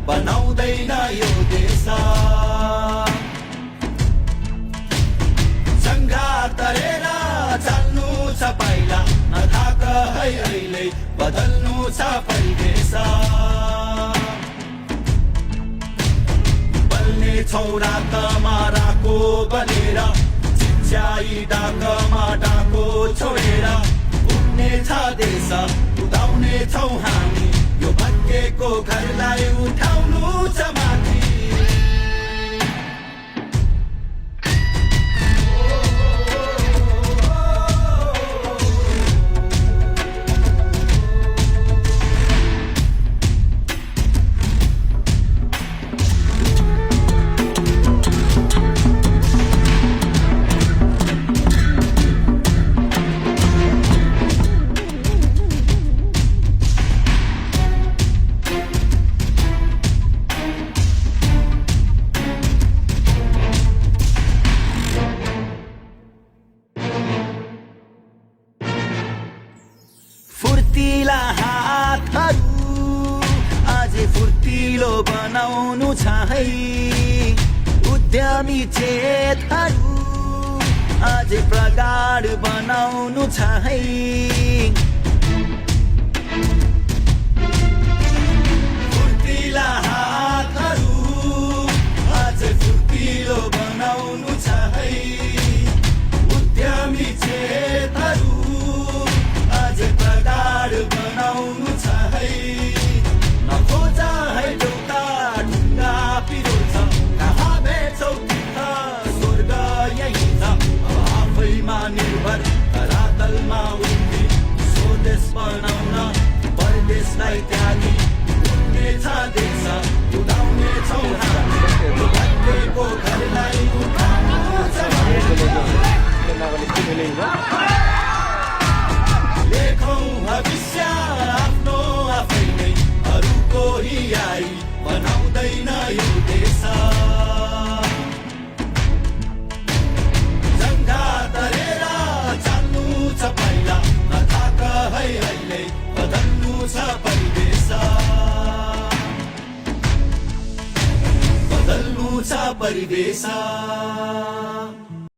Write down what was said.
बनाउँदैन यो देश सङ्घार तरेर चाल्नु छ पाइला नथाक है अहिले बदल्नु छ परिवेश बल्ने छौरा तमाराको बनेर चिच्याई डाकमा डाको छोडेर उड्ने छ देश उदाउने छौ हामी यो भत्केको घरलाई उठाउनु छ माथि फुर्तिला हातहरू अझै फुर्तिलो बनाउनु छ है उद्यमी चेतहरू अझै प्रगाढ बनाउनु छ है फुर्तिला हातहरू अझै फुर्तिलो बनाउनु छ है उद्यमी चेतहरू बनाउनु छ है नखोजा है एउटा ढुङ्गा पिरो छ कहाँ भेट्छौ तिर्थ स्वर्ग यही छ अब आफैमा निर्भर धरातलमा उठ्ने स्वदेश बनाउन परदेशलाई त्यागी उड्ने छ देश उदाउने छौ हामी भत्केको घरलाई उठाउनु छ लेखौं भविष्य आफ्नो आफैले अरूको हियाई बनाउँदैन यो देश जङ्गा तरेर चाल्नु छ पाइला नथाक है अहिले बदल्नु छ परिवेश बदल्नु छ परिवेश